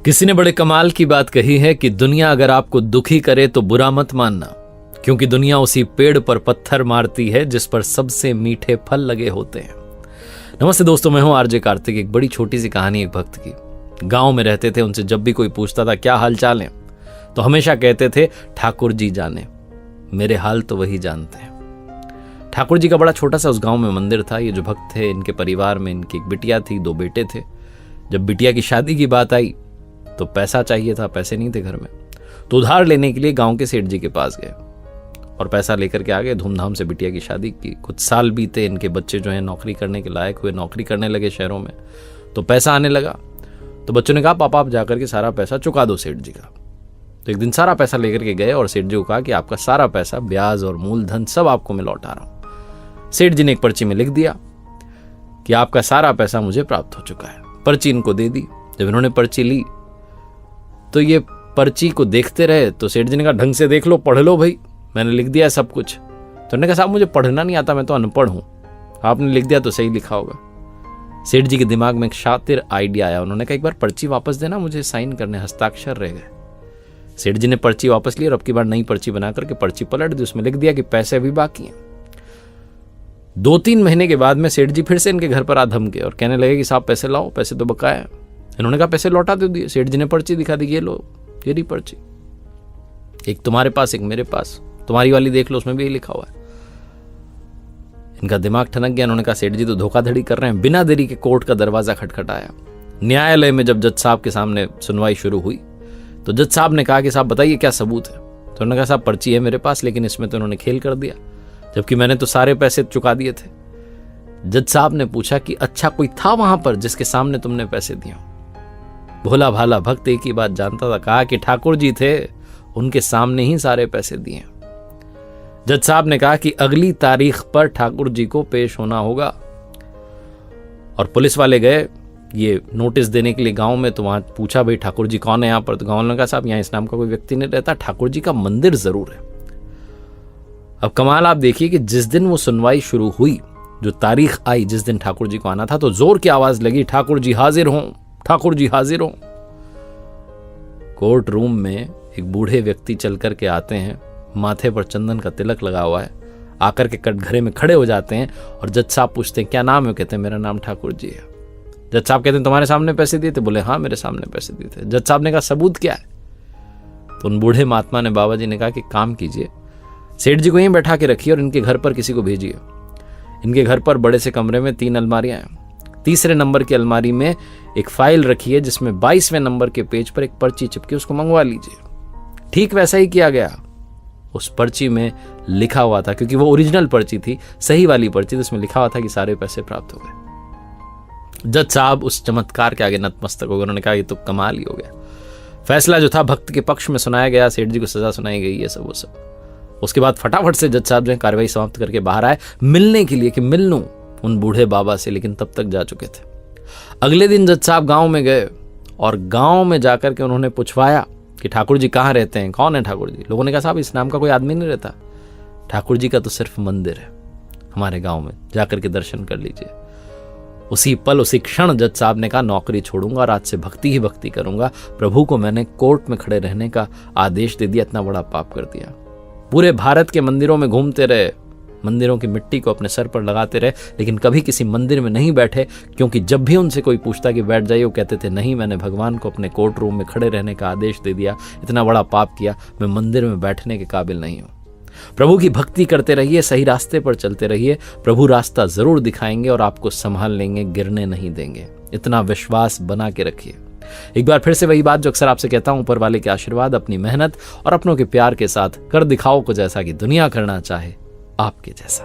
किसी ने बड़े कमाल की बात कही है कि दुनिया अगर आपको दुखी करे तो बुरा मत मानना, क्योंकि दुनिया उसी पेड़ पर पत्थर मारती है जिस पर सबसे मीठे फल लगे होते हैं। नमस्ते दोस्तों, मैं हूं आरजे कार्तिक। एक बड़ी छोटी सी कहानी एक भक्त की। गांव में रहते थे। उनसे जब भी कोई पूछता था क्या हाल चाल है, तो हमेशा कहते थे ठाकुर जी जाने, मेरे हाल तो वही जानते हैं। ठाकुर जी का बड़ा छोटा सा उस गांव में मंदिर था। ये जो भक्त थे, इनके परिवार में इनकी एक बिटिया थी, 2 बेटे थे। जब बिटिया की शादी की बात आई तो पैसा चाहिए था, पैसे नहीं थे घर में, तो उधार लेने के लिए गांव के सेठ जी के पास गए और पैसा लेकर के आ गए। धूमधाम से बिटिया की शादी की। कुछ साल बीते, इनके बच्चे जो हैं नौकरी करने के लायक हुए, नौकरी करने लगे शहरों में, तो पैसा आने लगा। तो बच्चों ने कहा पापा आप जाकर के सारा पैसा चुका दो सेठ जी का। तो एक दिन सारा पैसा लेकर के गए और सेठ जी को कहा कि आपका सारा पैसा, ब्याज और मूलधन सब आपको मैं लौटा रहा हूं। सेठ जी ने एक पर्ची में लिख दिया कि आपका सारा पैसा मुझे प्राप्त हो चुका है। पर्ची इनको दे दी। जब इन्होंने पर्ची ली तो ये पर्ची को देखते रहे। तो सेठ जी ने कहा ढंग से देख लो, पढ़ लो भाई, मैंने लिख दिया है सब कुछ। तो उन्होंने कहा साहब मुझे पढ़ना नहीं आता, मैं तो अनपढ़ हूं, आपने लिख दिया तो सही लिखा होगा। सेठ जी के दिमाग में एक शातिर आइडिया आया। उन्होंने कहा एक बार पर्ची वापस देना, मुझे साइन करने, हस्ताक्षर रह गए। सेठ जी ने पर्ची वापस ली और अब की बार नई पर्ची बना करके पर्ची पलट दी। उसमें लिख दिया कि पैसे अभी बाकी हैं। 2-3 महीने के बाद में सेठ जी फिर से इनके घर पर आ धमके और कहने लगे कि साहब पैसे लाओ, पैसे तो बकाया है। इन्होंने कहा पैसे लौटा दो दिए। सेठ जी ने पर्ची दिखा दी, ये लो, ये रही पर्ची, एक तुम्हारे पास एक मेरे पास, तुम्हारी वाली देख लो, उसमें भी यही लिखा हुआ है। इनका दिमाग ठनक गया। उन्होंने कहा सेठ जी तो धोखाधड़ी कर रहे हैं। बिना देरी के कोर्ट का दरवाजा खटखटाया। न्यायालय में जब जज साहब के सामने सुनवाई शुरू हुई तो जज साहब ने कहा कि साहब बताइए क्या सबूत है। तो उन्होंने कहा साहब पर्ची है मेरे पास, लेकिन इसमें तो उन्होंने खेल कर दिया, जबकि मैंने तो सारे पैसे चुका दिए थे। जज साहब ने पूछा कि अच्छा कोई था वहां पर जिसके सामने तुमने पैसे दिए? भोला भाला भक्त एक ही बात जानता था। कहा कि ठाकुर जी थे, उनके सामने ही सारे पैसे दिए। जज साहब ने कहा कि अगली तारीख पर ठाकुर जी को पेश होना होगा। और पुलिस वाले गए ये नोटिस देने के लिए गांव में। तो वहां पूछा भाई ठाकुर जी कौन है यहाँ पर? तो गांव ने कहा साहब यहाँ इस नाम का कोई व्यक्ति नहीं रहता, ठाकुर जी का मंदिर जरूर है। अब कमाल आप देखिए कि जिस दिन वो सुनवाई शुरू हुई, जो तारीख आई जिस दिन ठाकुर जी को आना था, तो जोर की आवाज लगी ठाकुर जी हाजिर हों, ठाकुर जी हाजिर हों। कोर्ट रूम में एक बूढ़े व्यक्ति चल करके आते हैं, माथे पर चंदन का तिलक लगा हुआ है, आकर के कटघरे में खड़े हो जाते हैं और जज साहब पूछते हैं क्या नाम है? कहते हैं मेरा नाम ठाकुर जी है। जज साहब कहते हैं तुम्हारे सामने पैसे दिए थे? बोले हाँ मेरे सामने पैसे दिए थे। जज साहब ने कहा सबूत क्या है? तो उन बूढ़े महात्मा ने, बाबा जी ने कहा कि काम कीजिए, सेठ जी को यहीं बैठा के रखिए और इनके घर पर किसी को भेजिए। इनके घर पर बड़े से कमरे में 3 अलमारियां हैं। तीसरे नंबर की अलमारी में एक फाइल रखी है जिसमें 22वें नंबर के पेज पर एक पर्ची चिपकी, उसको मंगवा लीजिए। ठीक वैसा ही किया गया। उस पर्ची में लिखा हुआ था, क्योंकि वो ओरिजिनल पर्ची थी, सही वाली पर्ची, जिसमें लिखा हुआ था कि सारे पैसे प्राप्त हो गए। जज साहब उस चमत्कार के आगे नतमस्तक हो गए। उन्होंने कहा ये तो कमाल ही हो गया। फैसला जो था भक्त के पक्ष में सुनाया गया, सेठ जी को सजा सुनाई गई, ये सब वो सब। उसके बाद फटाफट से जज साहब जो है कार्रवाई समाप्त करके बाहर आए मिलने के लिए कि मिल लूं उन बूढ़े बाबा से, लेकिन तब तक जा चुके थे। अगले दिन जज साहब गांव में गए और गांव में जाकर के उन्होंने पूछवाया कि ठाकुर जी कहाँ रहते हैं, कौन है ठाकुर जी? लोगों ने कहा साहब इस नाम का कोई आदमी नहीं रहता, ठाकुर जी का तो सिर्फ मंदिर है हमारे गांव में, जाकर के दर्शन कर लीजिए। उसी पल, उसी क्षण जज साहब ने कहा नौकरी छोड़ूंगा और आज से भक्ति ही भक्ति करूंगा। प्रभु को मैंने कोर्ट में खड़े रहने का आदेश दे दिया, इतना बड़ा पाप कर दिया। पूरे भारत के मंदिरों में घूमते रहे, मंदिरों की मिट्टी को अपने सर पर लगाते रहे, लेकिन कभी किसी मंदिर में नहीं बैठे, क्योंकि जब भी उनसे कोई पूछता कि बैठ जाइए, वो कहते थे नहीं, मैंने भगवान को अपने कोर्ट रूम में खड़े रहने का आदेश दे दिया, इतना बड़ा पाप किया, मैं मंदिर में बैठने के काबिल नहीं हूं। प्रभु की भक्ति करते रहिए, सही रास्ते पर चलते रहिए, प्रभु रास्ता जरूर दिखाएंगे और आपको संभाल लेंगे, गिरने नहीं देंगे। इतना विश्वास बना के रखिए। एक बार फिर से वही बात जो अक्सर आपसे कहता हूं, ऊपर वाले के आशीर्वाद, अपनी मेहनत और अपनों के प्यार के साथ कर दिखाओ कुछ ऐसा कि दुनिया करना चाहे आपके जैसा।